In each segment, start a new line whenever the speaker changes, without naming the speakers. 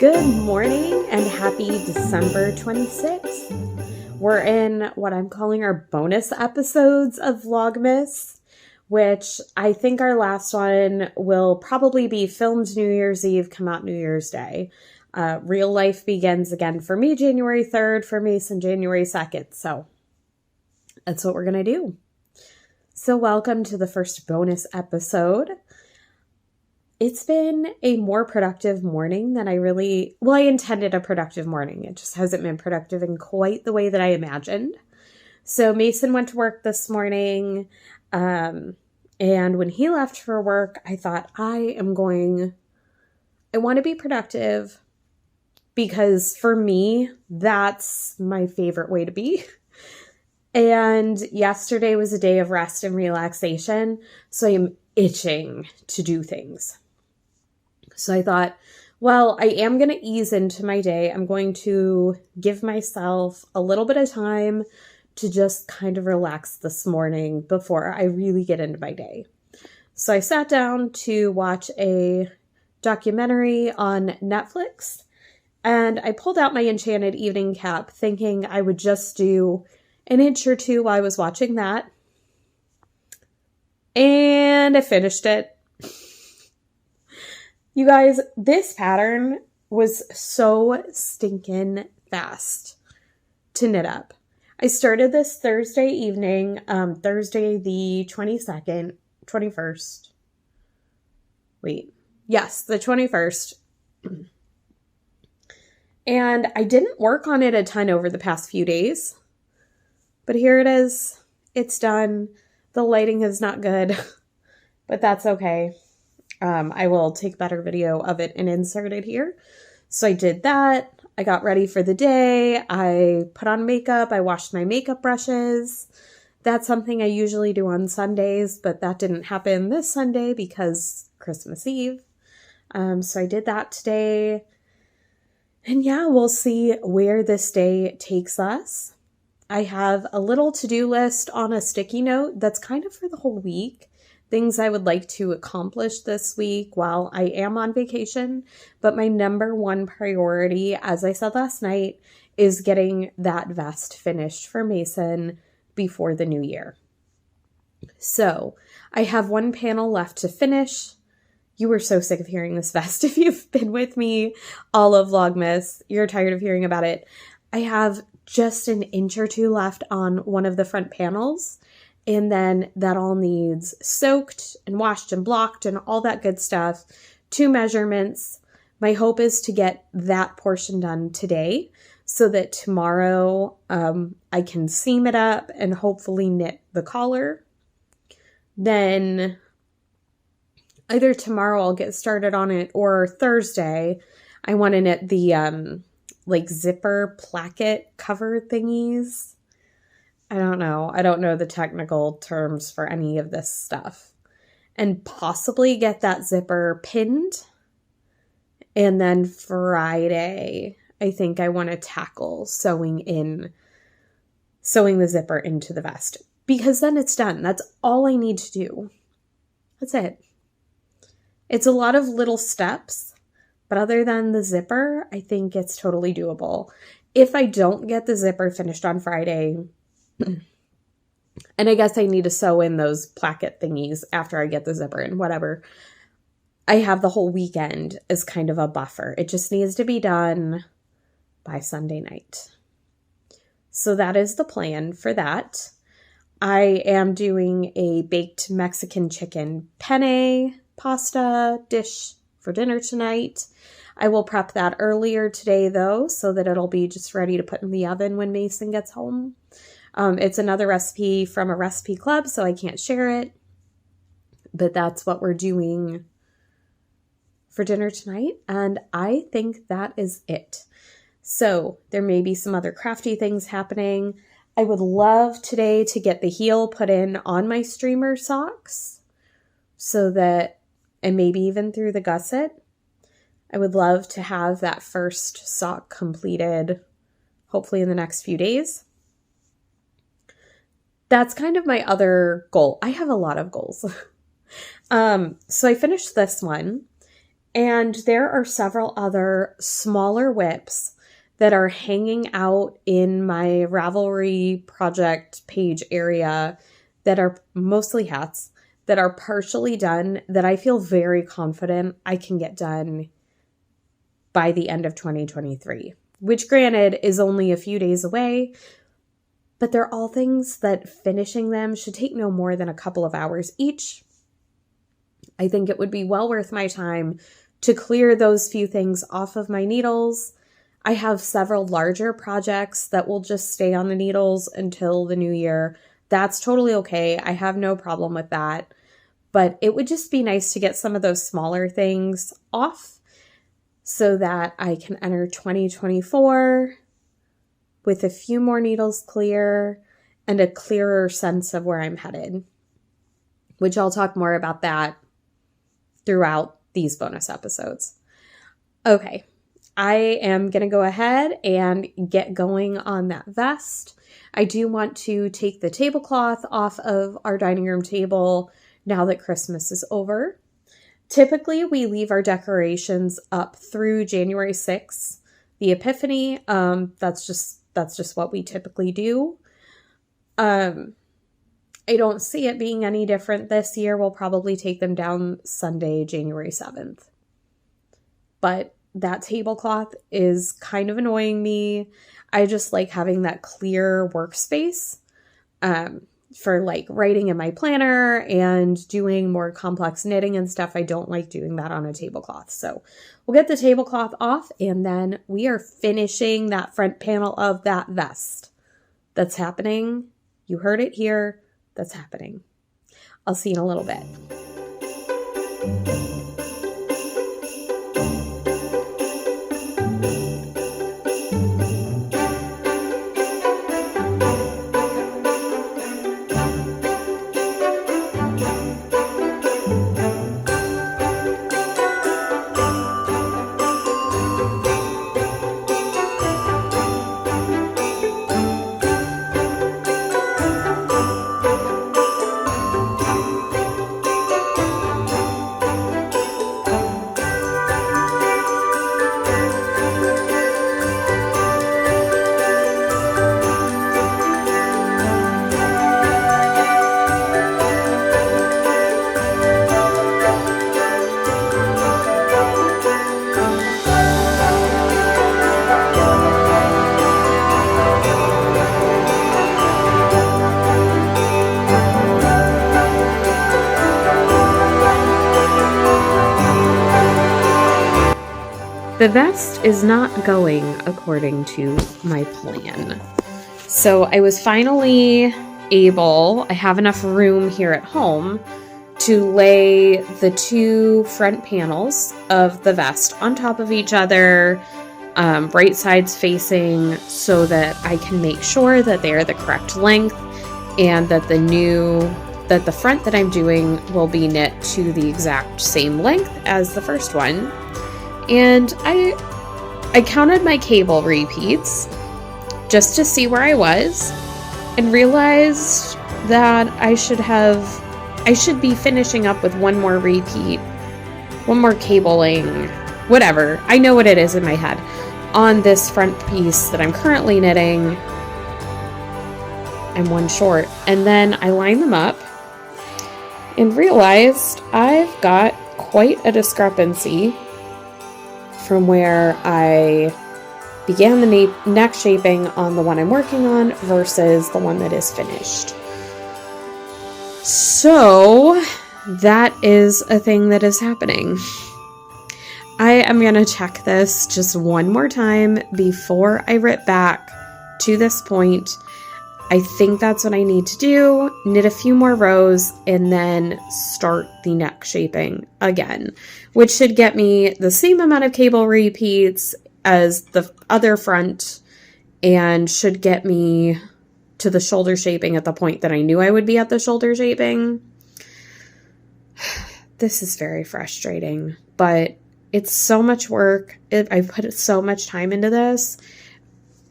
Good morning and happy December 26th. We're in what I'm calling our bonus episodes of Vlogmas, which I think our last one will probably be filmed New Year's Eve, come out New Year's Day. Real life begins again for me January 3rd, for Mason January 2nd. So that's what we're going to do. So welcome to the first bonus episode. It's been a more productive morning than I intended a productive morning. It just hasn't been productive in quite the way that I imagined. So Mason went to work this morning, and when he left for work, I thought I want to be productive because for me, that's my favorite way to be. And yesterday was a day of rest and relaxation, so I am itching to do things. So I thought, well, I am going to ease into my day. I'm going to give myself a little bit of time to just kind of relax this morning before I really get into my day. So I sat down to watch a documentary on Netflix, and I pulled out my Enchanted Evening Cap thinking I would just do an inch or two while I was watching that. And I finished it. You guys, this pattern was so stinking fast to knit up. I started this Thursday evening, Thursday the 21st. Yes, the 21st. And I didn't work on it a ton over the past few days. But here it is. It's done. The lighting is not good, but that's okay. I will take better video of it and insert it here. So I did that. I got ready for the day. I put on makeup. I washed my makeup brushes. That's something I usually do on Sundays, but that didn't happen this Sunday because Christmas Eve. So I did that today. And yeah, we'll see where this day takes us. I have a little to-do list on a sticky note that's kind of for the whole week. Things I would like to accomplish this week while I am on vacation. But my number one priority, as I said last night, is getting that vest finished for Mason before the new year. So I have one panel left to finish. You were so sick of hearing this vest. If you've been with me all of Vlogmas, you're tired of hearing about it. I have just an inch or two left on one of the front panels. And then that all needs soaked and washed and blocked and all that good stuff. 2 measurements. My hope is to get that portion done today so that tomorrow I can seam it up and hopefully knit the collar. Then either tomorrow I'll get started on it or Thursday I want to knit the zipper placket cover thingies. I don't know the technical terms for any of this stuff. And possibly get that zipper pinned. And then Friday, I think I want to tackle sewing the zipper into the vest. Because then it's done. That's all I need to do. That's it. It's a lot of little steps. But other than the zipper, I think it's totally doable. If I don't get the zipper finished on Friday, and I guess I need to sew in those placket thingies after I get the zipper and whatever, I have the whole weekend as kind of a buffer. It just needs to be done by Sunday night. So that is the plan for that. I am doing a baked Mexican chicken penne pasta dish for dinner tonight. I will prep that earlier today though, so that it'll be just ready to put in the oven when Mason gets home. It's another recipe from a recipe club, so I can't share it. But that's what we're doing for dinner tonight. And I think that is it. So there may be some other crafty things happening. I would love today to get the heel put in on my streamer socks so that, and maybe even through the gusset. I would love to have that first sock completed, hopefully in the next few days. That's kind of my other goal. I have a lot of goals. So I finished this one And there are several other smaller whips that are hanging out in my Ravelry project page area that are mostly hats that are partially done that I feel very confident I can get done by the end of 2023, which granted is only a few days away, but they're all things that finishing them should take no more than a couple of hours each. I think it would be well worth my time to clear those few things off of my needles. I have several larger projects that will just stay on the needles until the new year. That's totally okay. I have no problem with that. But it would just be nice to get some of those smaller things off so that I can enter 2024 with a few more needles clear and a clearer sense of where I'm headed, which I'll talk more about that throughout these bonus episodes. Okay, I am going to go ahead and get going on that vest. I do want to take the tablecloth off of our dining room table now that Christmas is over. Typically, we leave our decorations up through January 6th, the Epiphany. That's just what we typically do. I don't see it being any different this year. We'll probably take them down Sunday, January 7th. But that tablecloth is kind of annoying me. I just like having that clear workspace for like writing in my planner and doing more complex knitting and stuff. I don't like doing that on a tablecloth. So we'll get the tablecloth off and then we are finishing that front panel of that vest. That's happening. You heard it here. That's happening. I'll see you in a little bit. The vest is not going according to my plan. So I was finally able, I have enough room here at home to lay the two front panels of the vest on top of each other, right sides facing, so that I can make sure that they are the correct length and that the front that I'm doing will be knit to the exact same length as the first one. And I counted my cable repeats just to see where I was and realized that I should be finishing up with one more repeat, one more cabling, whatever. I know what it is in my head on this front piece that I'm currently knitting. I'm one short. And then I lined them up and realized I've got quite a discrepancy from where I began the neck shaping on the one I'm working on versus the one that is finished. So that is a thing that is happening. I am going to check this just one more time before I rip back to this point. I think that's what I need to do. Knit a few more rows and then start the neck shaping again, which should get me the same amount of cable repeats as the other front and should get me to the shoulder shaping at the point that I knew I would be at the shoulder shaping. This is very frustrating, but it's so much work. I've put so much time into this.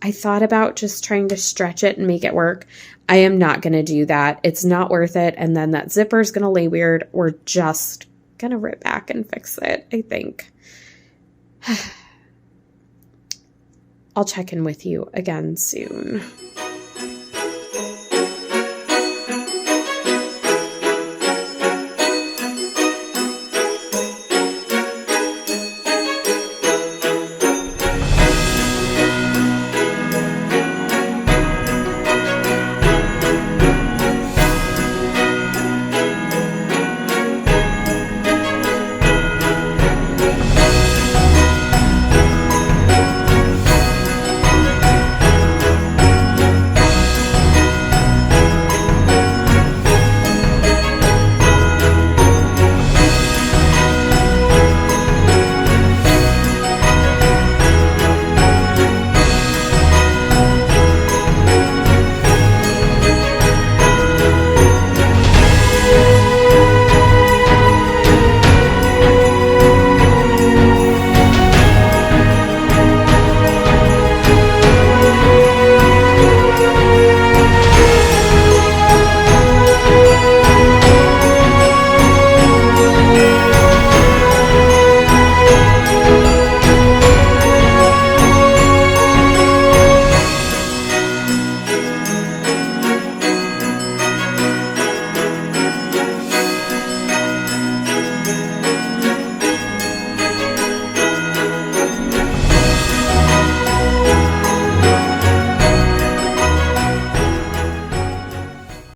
I thought about just trying to stretch it and make it work. I am not going to do that. It's not worth it. And then that zipper is going to lay weird. We're just gonna rip back and fix it, I think. I'll check in with you again soon.